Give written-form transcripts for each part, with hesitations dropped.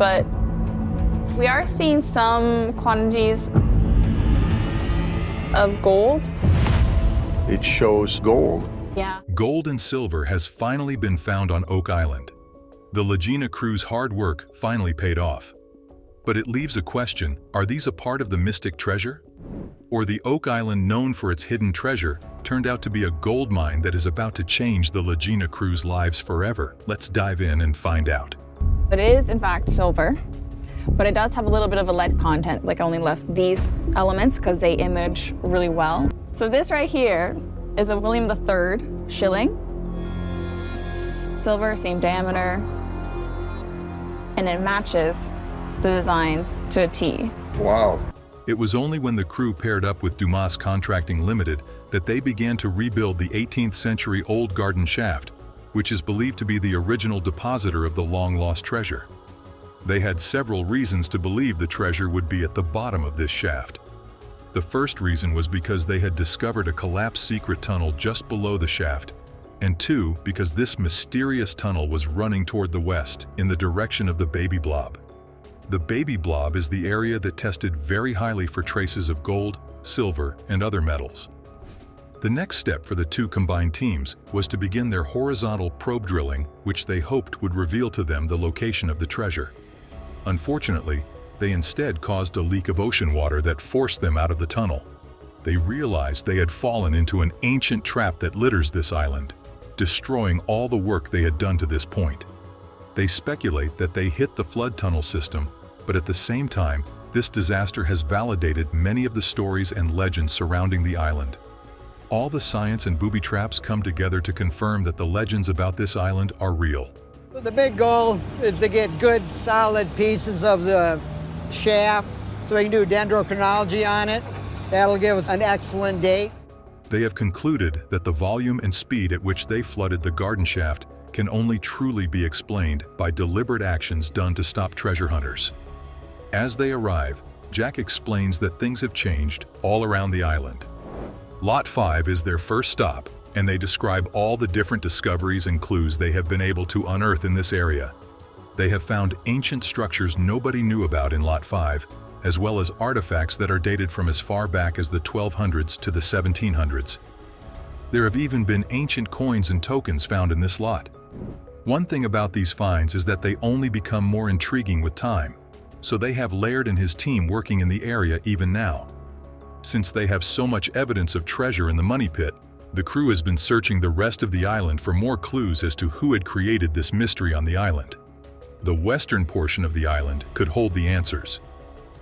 but we are seeing some quantities of gold. It shows gold. Yeah. Gold and silver has finally been found on Oak Island. The Lagena crew's hard work finally paid off. But it leaves a question: are these a part of the mystic treasure? Or the Oak Island, known for its hidden treasure, turned out to be a gold mine that is about to change the Lagena crew's lives forever? Let's dive in and find out. It is, in fact, silver, but it does have a little bit of a lead content. Like, I only left these elements because they image really well. So this right here is a William III shilling. Silver, same diameter, and it matches the designs to a T. Wow. It was only when the crew paired up with Dumas Contracting Limited that they began to rebuild the 18th century old garden shaft, which is believed to be the original depositor of the long-lost treasure. They had several reasons to believe the treasure would be at the bottom of this shaft. The first reason was because they had discovered a collapsed secret tunnel just below the shaft, and two, because this mysterious tunnel was running toward the west in the direction of the baby blob. The baby blob is the area that tested very highly for traces of gold, silver, and other metals. The next step for the two combined teams was to begin their horizontal probe drilling, which they hoped would reveal to them the location of the treasure. Unfortunately, they instead caused a leak of ocean water that forced them out of the tunnel. They realized they had fallen into an ancient trap that litters this island, destroying all the work they had done to this point. They speculate that they hit the flood tunnel system, but at the same time, this disaster has validated many of the stories and legends surrounding the island. All the science and booby traps come together to confirm that the legends about this island are real. The big goal is to get good, solid pieces of the shaft so we can do dendrochronology on it. That'll give us an excellent date. They have concluded that the volume and speed at which they flooded the garden shaft can only truly be explained by deliberate actions done to stop treasure hunters. As they arrive, Jack explains that things have changed all around the island. Lot 5 is their first stop, and they describe all the different discoveries and clues they have been able to unearth in this area. They have found ancient structures nobody knew about in Lot 5, as well as artifacts that are dated from as far back as the 1200s to the 1700s. There have even been ancient coins and tokens found in this lot. One thing about these finds is that they only become more intriguing with time, so they have Laird and his team working in the area even now. Since they have so much evidence of treasure in the money pit, the crew has been searching the rest of the island for more clues as to who had created this mystery on the island. The western portion of the island could hold the answers.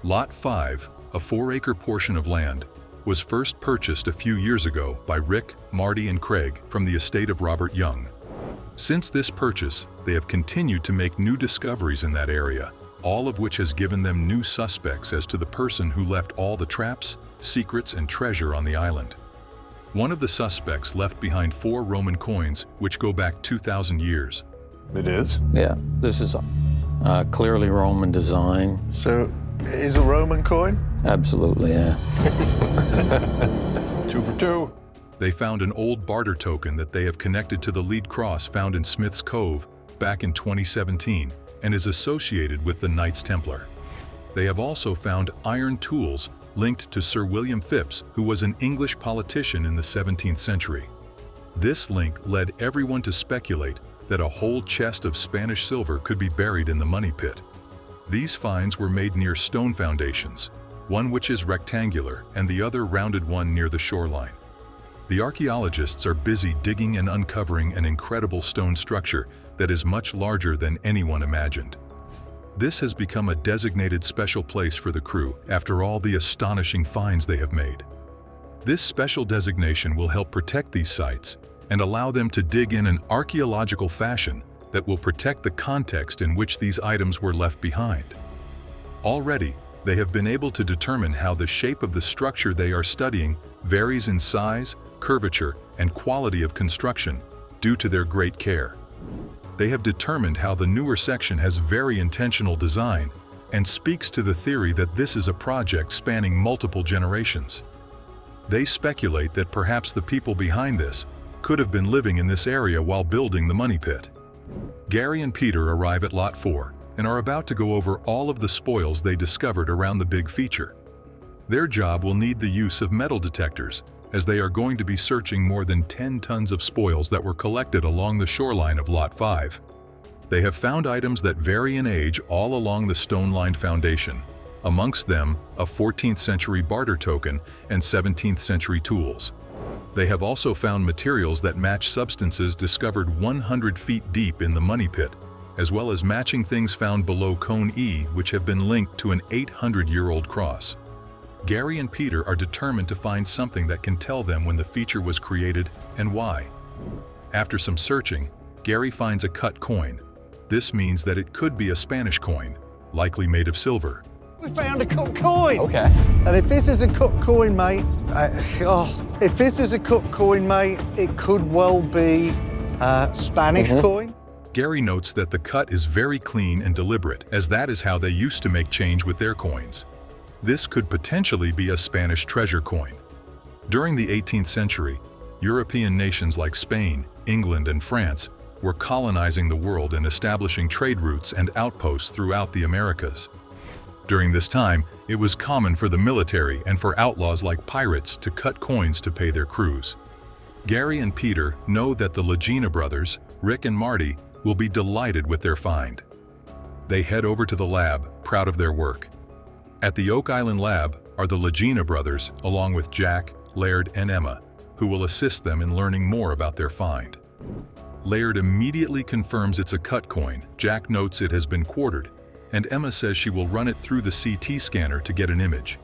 Lot 5, a 4-acre portion of land, was first purchased a few years ago by Rick, Marty, and Craig from the estate of Robert Young. Since this purchase, they have continued to make new discoveries in that area, all of which has given them new suspects as to the person who left all the traps, secrets, and treasure on the island. One of the suspects left behind 4 Roman coins, which go back 2,000 years. It is? Yeah, this is a clearly Roman design. So, is a Roman coin? Absolutely, yeah. 2 for 2. They found an old barter token that they have connected to the lead cross found in Smith's Cove back in 2017 and is associated with the Knights Templar. They have also found iron tools linked to Sir William Phipps, who was an English politician in the 17th century. This link led everyone to speculate that a whole chest of Spanish silver could be buried in the money pit. These finds were made near stone foundations, one which is rectangular and the other rounded one near the shoreline. The archaeologists are busy digging and uncovering an incredible stone structure that is much larger than anyone imagined. This has become a designated special place for the crew after all the astonishing finds they have made. This special designation will help protect these sites and allow them to dig in an archaeological fashion that will protect the context in which these items were left behind. Already, they have been able to determine how the shape of the structure they are studying varies in size, curvature, and quality of construction due to their great care. They have determined how the newer section has very intentional design and speaks to the theory that this is a project spanning multiple generations. They speculate that perhaps the people behind this could have been living in this area while building the money pit. Gary and Peter arrive at Lot 4 and are about to go over all of the spoils they discovered around the big feature. Their job will need the use of metal detectors, as they are going to be searching more than 10 tons of spoils that were collected along the shoreline of Lot 5. They have found items that vary in age all along the stone-lined foundation, amongst them a 14th century barter token and 17th century tools. They have also found materials that match substances discovered 100 feet deep in the money pit, as well as matching things found below Cone E, which have been linked to an 800-year-old cross. Gary and Peter are determined to find something that can tell them when the feature was created and why. After some searching, Gary finds a cut coin. This means that it could be a Spanish coin, likely made of silver. We found a cut coin. Okay. And if this is a cut coin, mate, if this is a cut coin, mate, it could well be a Spanish coin. Gary notes that the cut is very clean and deliberate, as that is how they used to make change with their coins. This could potentially be a Spanish treasure coin. During the 18th century, European nations like Spain, England, and France were colonizing the world and establishing trade routes and outposts throughout the Americas. During this time, it was common for the military and for outlaws like pirates to cut coins to pay their crews. Gary and Peter know that the Lagena brothers, Rick and Marty, will be delighted with their find. They head over to the lab, proud of their work. At the Oak Island lab are the Lagena brothers, along with Jack, Laird, and Emma, who will assist them in learning more about their find. Laird immediately confirms it's a cut coin, Jack notes it has been quartered, and Emma says she will run it through the CT scanner to get an image.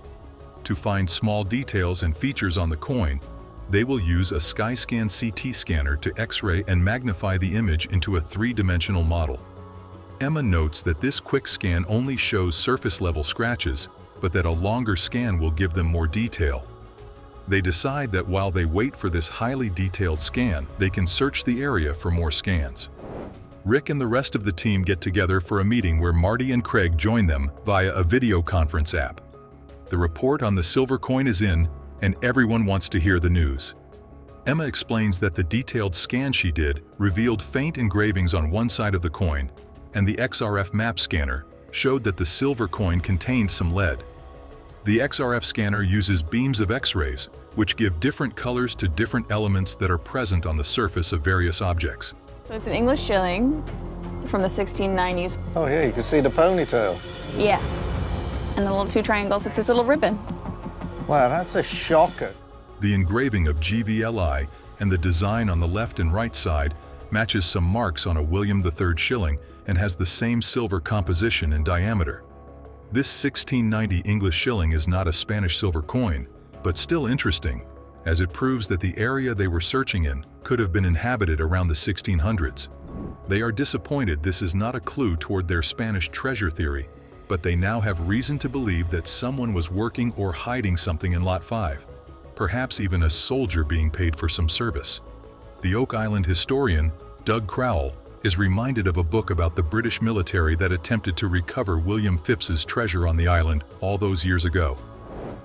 To find small details and features on the coin, they will use a SkyScan CT scanner to X-ray and magnify the image into a three-dimensional model. Emma notes that this quick scan only shows surface-level scratches, but that a longer scan will give them more detail. They decide that while they wait for this highly detailed scan, they can search the area for more scans. Rick and the rest of the team get together for a meeting where Marty and Craig join them via a video conference app. The report on the silver coin is in, and everyone wants to hear the news. Emma explains that the detailed scan she did revealed faint engravings on one side of the coin, and the XRF map scanner showed that the silver coin contained some lead. The XRF scanner uses beams of X-rays, which give different colors to different elements that are present on the surface of various objects. So it's an English shilling from the 1690s. Oh yeah, you can see the ponytail. Yeah. And the little two triangles, it's its little ribbon. Wow, that's a shocker. The engraving of GVLI and the design on the left and right side matches some marks on a William III shilling and has the same silver composition and diameter. This 1690 English shilling is not a Spanish silver coin, but still interesting, as it proves that the area they were searching in could have been inhabited around the 1600s. They are disappointed this is not a clue toward their Spanish treasure theory, but they now have reason to believe that someone was working or hiding something in Lot 5, perhaps even a soldier being paid for some service. The Oak Island historian, Doug Crowell, is reminded of a book about the British military that attempted to recover William Phipps's treasure on the island all those years ago.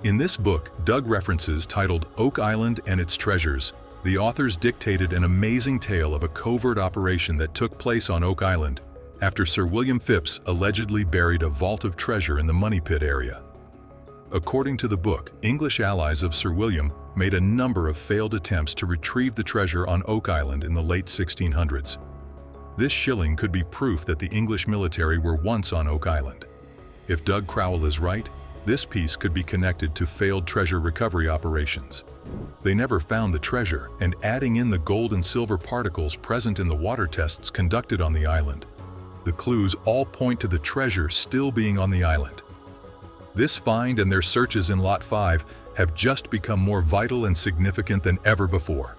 In this book, Doug references titled Oak Island and Its Treasures. The authors dictated an amazing tale of a covert operation that took place on Oak Island after Sir William Phipps allegedly buried a vault of treasure in the Money Pit area. According to the book, English allies of Sir William made a number of failed attempts to retrieve the treasure on Oak Island in the late 1600s. This shilling could be proof that the English military were once on Oak Island. If Doug Crowell is right, this piece could be connected to failed treasure recovery operations. They never found the treasure, and adding in the gold and silver particles present in the water tests conducted on the island, the clues all point to the treasure still being on the island. This find and their searches in Lot 5 have just become more vital and significant than ever before.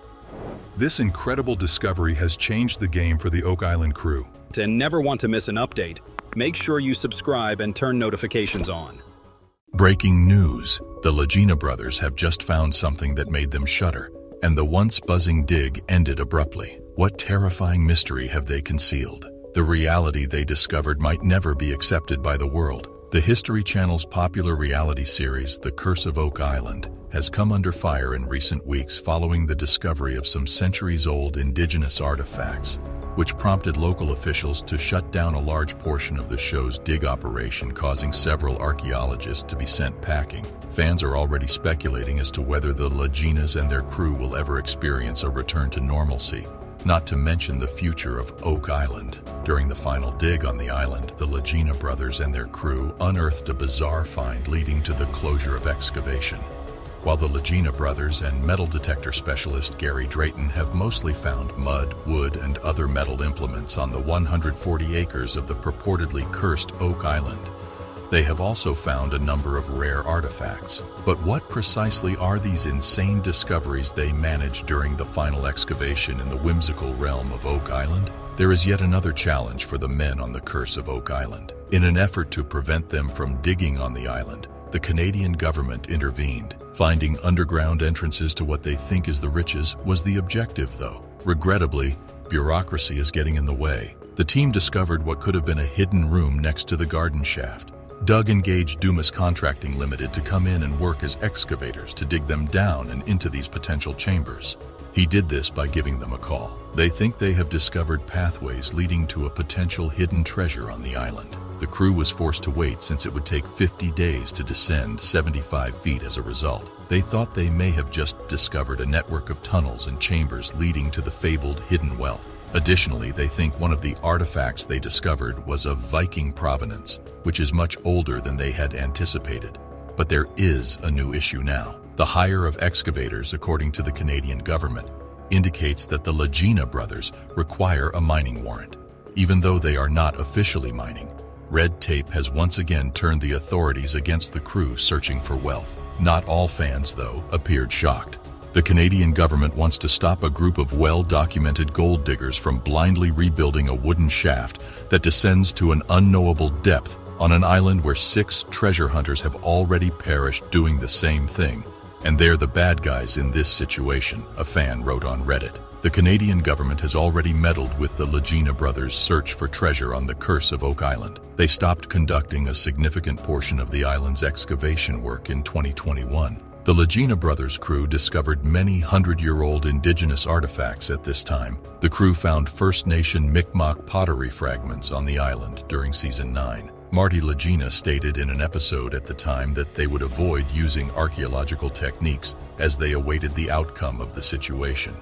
This incredible discovery has changed the game for the Oak Island crew. To never want to miss an update, make sure you subscribe and turn notifications on. Breaking news: the Lagena brothers have just found something that made them shudder, and the once buzzing dig ended abruptly. What terrifying mystery have they concealed? The reality they discovered might never be accepted by the world. The History Channel's popular reality series, The Curse of Oak Island, has come under fire in recent weeks following the discovery of some centuries-old indigenous artifacts, which prompted local officials to shut down a large portion of the show's dig operation, causing several archaeologists to be sent packing. Fans are already speculating as to whether the Laginas and their crew will ever experience a return to normalcy, not to mention the future of Oak Island. During the final dig on the island, the Lagena brothers and their crew unearthed a bizarre find leading to the closure of Excavation. While the Lagena brothers and metal detector specialist Gary Drayton have mostly found mud, wood, and other metal implements on the 140 acres of the purportedly cursed Oak Island, they have also found a number of rare artifacts. But what precisely are these insane discoveries they managed during the final excavation in the whimsical realm of Oak Island? There is yet another challenge for the men on the Curse of Oak Island. In an effort to prevent them from digging on the island, the Canadian government intervened. Finding underground entrances to what they think is the riches was the objective, though. Regrettably, bureaucracy is getting in the way. The team discovered what could have been a hidden room next to the garden shaft. Doug engaged Dumas Contracting Limited to come in and work as excavators to dig them down and into these potential chambers. He did this by giving them a call. They think they have discovered pathways leading to a potential hidden treasure on the island. The crew was forced to wait since it would take 50 days to descend 75 feet as a result. They thought they may have just discovered a network of tunnels and chambers leading to the fabled hidden wealth. Additionally, they think one of the artifacts they discovered was of Viking provenance, which is much older than they had anticipated. But there is a new issue now. The hire of excavators, according to the Canadian government, indicates that the Lagena brothers require a mining warrant. Even though they are not officially mining, red tape has once again turned the authorities against the crew searching for wealth. Not all fans, though, appeared shocked. The Canadian government wants to stop a group of well-documented gold diggers from blindly rebuilding a wooden shaft that descends to an unknowable depth on an island where 6 treasure hunters have already perished doing the same thing. And they're the bad guys in this situation, a fan wrote on Reddit. The Canadian government has already meddled with the Lagena brothers' search for treasure on the Curse of Oak Island. They stopped conducting a significant portion of the island's excavation work in 2021. The Lagena brothers' crew discovered many hundred-year-old indigenous artifacts at this time. The crew found First Nation Mi'kmaq pottery fragments on the island during Season 9. Marty Lagena stated in an episode at the time that they would avoid using archaeological techniques as they awaited the outcome of the situation.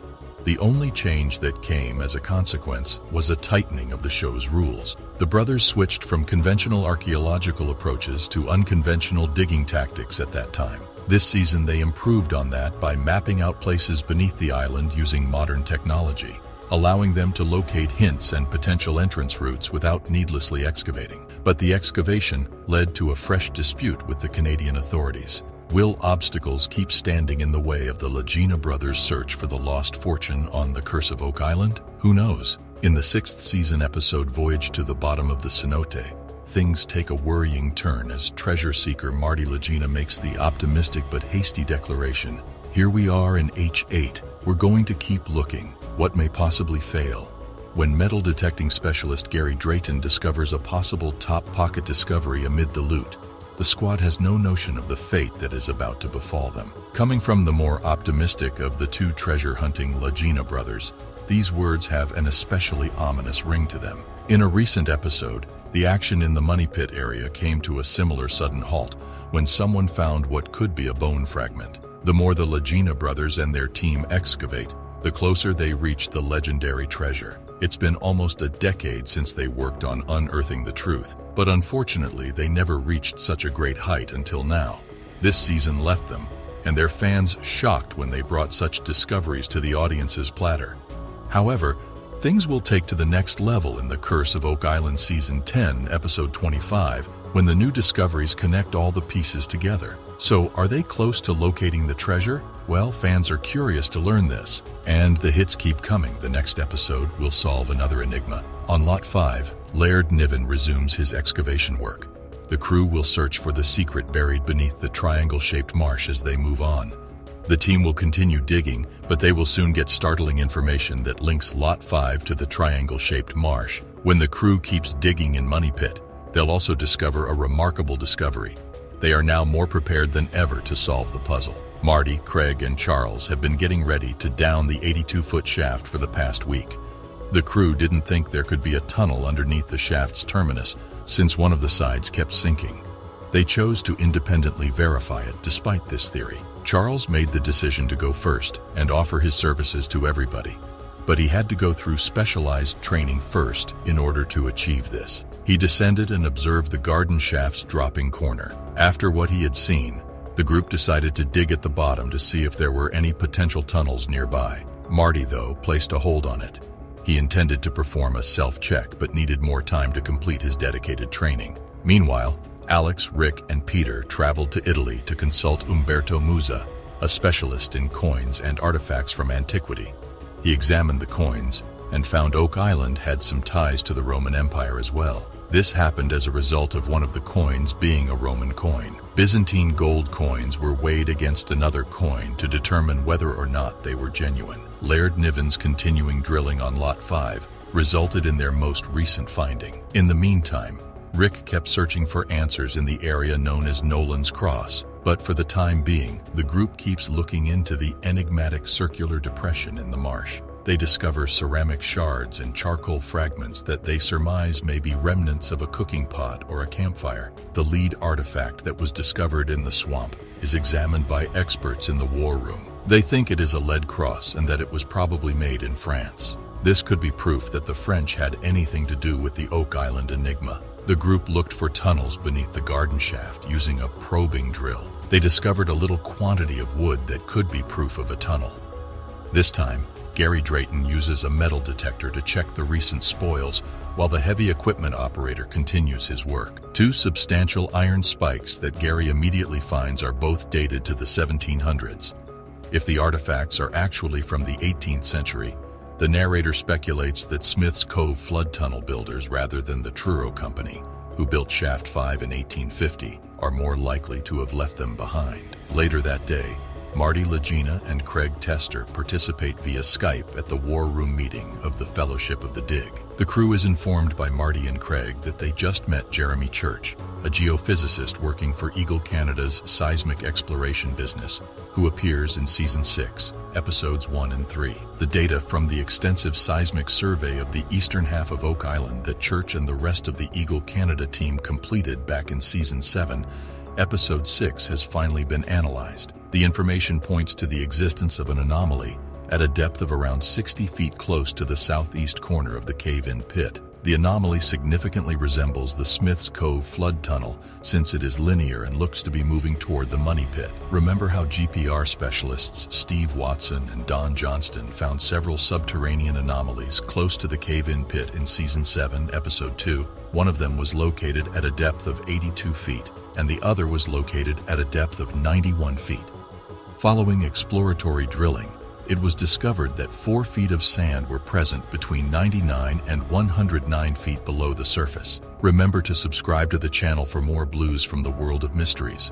The only change that came as a consequence was a tightening of the show's rules. The brothers switched from conventional archaeological approaches to unconventional digging tactics at that time. This season they improved on that by mapping out places beneath the island using modern technology, allowing them to locate hints and potential entrance routes without needlessly excavating. But the excavation led to a fresh dispute with the Canadian authorities. Will obstacles keep standing in the way of the Lagena brothers' search for the lost fortune on the Curse of Oak Island? Who knows? In the 6th season episode Voyage to the Bottom of the Cenote, things take a worrying turn as treasure seeker Marty Lagena makes the optimistic but hasty declaration, "Here we are in H8. We're going to keep looking. What may possibly fail?" When metal detecting specialist Gary Drayton discovers a possible top pocket discovery amid the loot, the squad has no notion of the fate that is about to befall them. Coming from the more optimistic of the 2 treasure-hunting Lagena brothers, these words have an especially ominous ring to them. In a recent episode, the action in the Money Pit area came to a similar sudden halt when someone found what could be a bone fragment. The more the Lagena brothers and their team excavate, the closer they reach the legendary treasure. It's been almost a decade since they worked on unearthing the truth, but unfortunately they never reached such a great height until now. This season left them, and their fans shocked when they brought such discoveries to the audience's platter. However, things will take to the next level in The Curse of Oak Island Season 10, Episode 25, when the new discoveries connect all the pieces together. So, are they close to locating the treasure? Well, fans are curious to learn this. And the hits keep coming. The next episode will solve another enigma. On Lot 5, Laird Niven resumes his excavation work. The crew will search for the secret buried beneath the triangle-shaped marsh as they move on. The team will continue digging, but they will soon get startling information that links Lot 5 to the triangle-shaped marsh. When the crew keeps digging in Money Pit, They'll also discover a remarkable discovery. They are now more prepared than ever to solve the puzzle. Marty, Craig, and Charles have been getting ready to down the 82-foot shaft for the past week. The crew didn't think there could be a tunnel underneath the shaft's terminus since one of the sides kept sinking. They chose to independently verify it despite this theory. Charles made the decision to go first and offer his services to everybody, but he had to go through specialized training first in order to achieve this. He descended and observed the garden shaft's dropping corner. After what he had seen, the group decided to dig at the bottom to see if there were any potential tunnels nearby. Marty, though, placed a hold on it. He intended to perform a self-check but needed more time to complete his dedicated training. Meanwhile, Alex, Rick, and Peter traveled to Italy to consult Umberto Musa, a specialist in coins and artifacts from antiquity. He examined the coins and found Oak Island had some ties to the Roman Empire as well. This happened as a result of one of the coins being a Roman coin. Byzantine gold coins were weighed against another coin to determine whether or not they were genuine. Laird Niven's continuing drilling on Lot 5 resulted in their most recent finding. In the meantime, Rick kept searching for answers in the area known as Nolan's Cross, but for the time being, the group keeps looking into the enigmatic circular depression in the marsh. They discover ceramic shards and charcoal fragments that they surmise may be remnants of a cooking pot or a campfire. The lead artifact that was discovered in the swamp is examined by experts in the war room. They think it is a lead cross and that it was probably made in France. This could be proof that the French had anything to do with the Oak Island enigma. The group looked for tunnels beneath the garden shaft using a probing drill. They discovered a little quantity of wood that could be proof of a tunnel. This time, Gary Drayton uses a metal detector to check the recent spoils while the heavy equipment operator continues his work. Two substantial iron spikes that Gary immediately finds are both dated to the 1700s. If the artifacts are actually from the 18th century, the narrator speculates that Smith's Cove flood tunnel builders rather than the Truro Company, who built Shaft 5 in 1850, are more likely to have left them behind. Later that day, Marty Lagina and Craig Tester participate via Skype at the War Room meeting of the Fellowship of the Dig. The crew is informed by Marty and Craig that they just met Jeremy Church, a geophysicist working for Eagle Canada's seismic exploration business, who appears in Season 6, Episodes 1 and 3. The data from the extensive seismic survey of the eastern half of Oak Island that Church and the rest of the Eagle Canada team completed back in Season 7, Episode 6 has finally been analyzed. The information points to the existence of an anomaly at a depth of around 60 feet close to the southeast corner of the cave-in pit. The anomaly significantly resembles the Smith's Cove flood tunnel since it is linear and looks to be moving toward the money pit. Remember how GPR specialists Steve Watson and Don Johnston found several subterranean anomalies close to the cave-in pit in Season 7, Episode 2? One of them was located at a depth of 82 feet, and the other was located at a depth of 91 feet. Following exploratory drilling, it was discovered that 4 feet of sand were present between 99 and 109 feet below the surface. Remember to subscribe to the channel for more blues from the world of mysteries.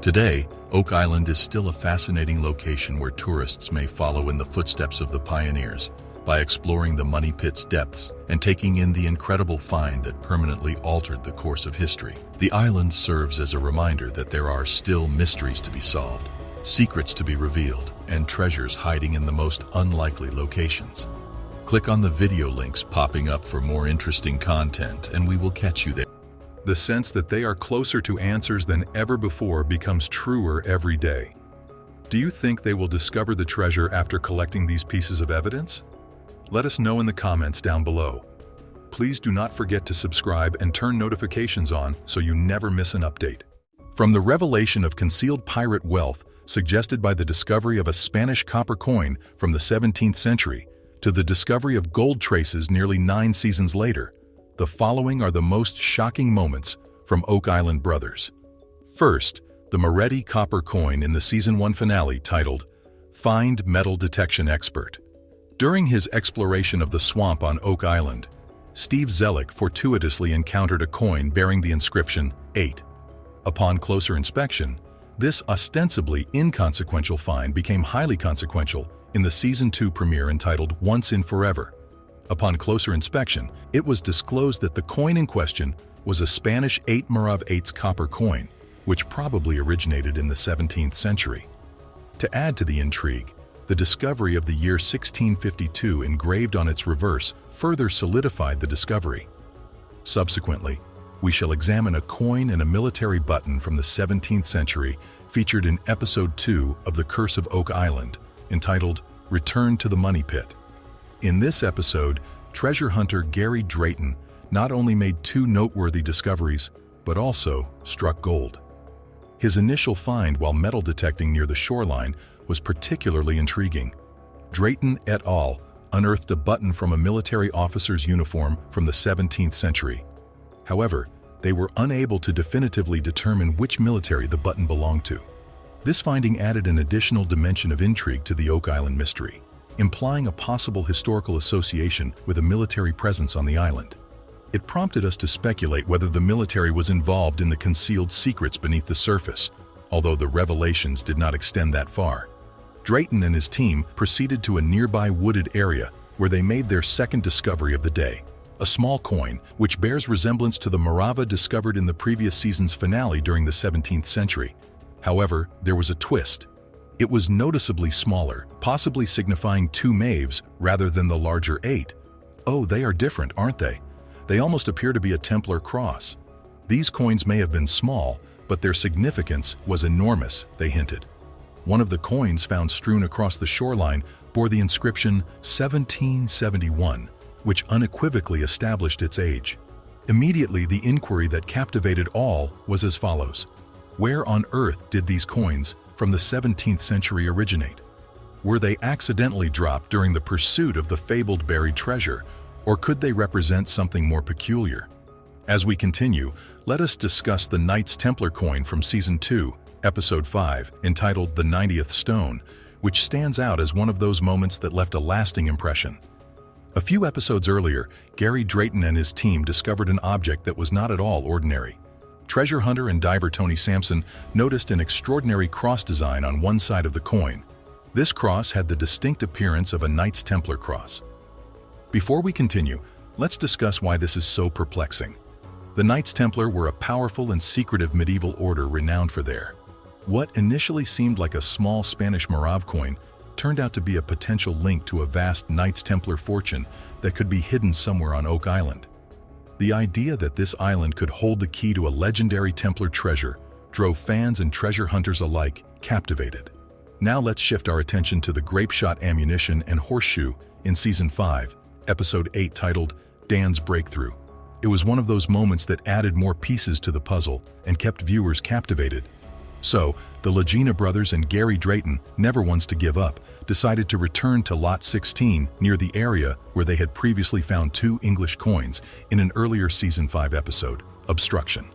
Today, Oak Island is still a fascinating location where tourists may follow in the footsteps of the pioneers by exploring the money pit's depths and taking in the incredible find that permanently altered the course of history. The island serves as a reminder that there are still mysteries to be solved, secrets to be revealed, and treasures hiding in the most unlikely locations. Click on the video links popping up for more interesting content, and we will catch you there. The sense that they are closer to answers than ever before becomes truer every day. Do you think they will discover the treasure after collecting these pieces of evidence? Let us know in the comments down below. Please do not forget to subscribe and turn notifications on so you never miss an update. From the revelation of concealed pirate wealth suggested by the discovery of a Spanish copper coin from the 17th century to the discovery of gold traces nearly 9 seasons later, the following are the most shocking moments from Oak Island Brothers. First, the Moretti copper coin in the Season 1 finale titled, "Find Metal Detection Expert." During his exploration of the swamp on Oak Island, Steve Zellick fortuitously encountered a coin bearing the inscription 8. Upon closer inspection, this ostensibly inconsequential find became highly consequential in the Season 2 premiere entitled Once and Forever. Upon closer inspection, it was disclosed that the coin in question was a Spanish 8 Morav 8s copper coin, which probably originated in the 17th century. To add to the intrigue, the discovery of the year 1652 engraved on its reverse further solidified the discovery. Subsequently, we shall examine a coin and a military button from the 17th century featured in Episode 2 of The Curse of Oak Island, entitled Return to the Money Pit. In this episode, treasure hunter Gary Drayton not only made two noteworthy discoveries, but also struck gold. His initial find while metal detecting near the shoreline was particularly intriguing. Drayton et al. Unearthed a button from a military officer's uniform from the 17th century. However, they were unable to definitively determine which military the button belonged to. This finding added an additional dimension of intrigue to the Oak Island mystery, implying a possible historical association with a military presence on the island. It prompted us to speculate whether the military was involved in the concealed secrets beneath the surface, although the revelations did not extend that far. Drayton and his team proceeded to a nearby wooded area where they made their second discovery of the day, a small coin which bears resemblance to the Morava discovered in the previous season's finale during the 17th century. However, there was a twist. It was noticeably smaller, possibly signifying 2 Maves rather than the larger 8. Oh, they are different, aren't they? They almost appear to be a Templar cross. These coins may have been small, but their significance was enormous, they hinted. One of the coins found strewn across the shoreline bore the inscription 1771, which unequivocally established its age. Immediately, the inquiry that captivated all was as follows. Where on earth did these coins from the 17th century originate? Were they accidentally dropped during the pursuit of the fabled buried treasure, or could they represent something more peculiar? As we continue, let us discuss the Knights Templar coin from Season 2, Episode 5, entitled The 90th Stone, which stands out as one of those moments that left a lasting impression. A few episodes earlier, Gary Drayton and his team discovered an object that was not at all ordinary. Treasure hunter and diver Tony Sampson noticed an extraordinary cross design on one side of the coin. This cross had the distinct appearance of a Knights Templar cross. Before we continue, let's discuss why this is so perplexing. The Knights Templar were a powerful and secretive medieval order renowned for their what initially seemed like a small Spanish Morav coin turned out to be a potential link to a vast Knights Templar fortune that could be hidden somewhere on Oak Island. The idea that this island could hold the key to a legendary Templar treasure drove fans and treasure hunters alike captivated. Now let's shift our attention to the grape shot ammunition and horseshoe in Season 5, Episode 8, titled Dan's Breakthrough. It was one of those moments that added more pieces to the puzzle and kept viewers captivated. So, the Lagena brothers and Gary Drayton, never ones to give up, decided to return to Lot 16 near the area where they had previously found 2 English coins in an earlier Season 5 episode, Obstruction.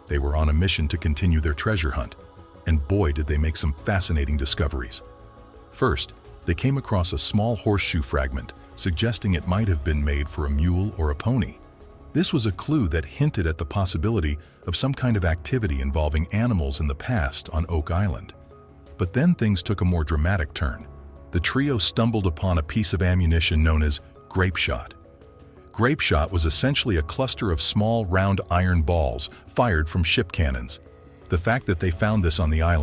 They were on a mission to continue their treasure hunt, and boy did they make some fascinating discoveries. First, they came across a small horseshoe fragment, suggesting it might have been made for a mule or a pony. This was a clue that hinted at the possibility of some kind of activity involving animals in the past on Oak Island. But then things took a more dramatic turn. The trio stumbled upon a piece of ammunition known as grape shot. Grape shot was essentially a cluster of small, round iron balls fired from ship cannons. The fact that they found this on the island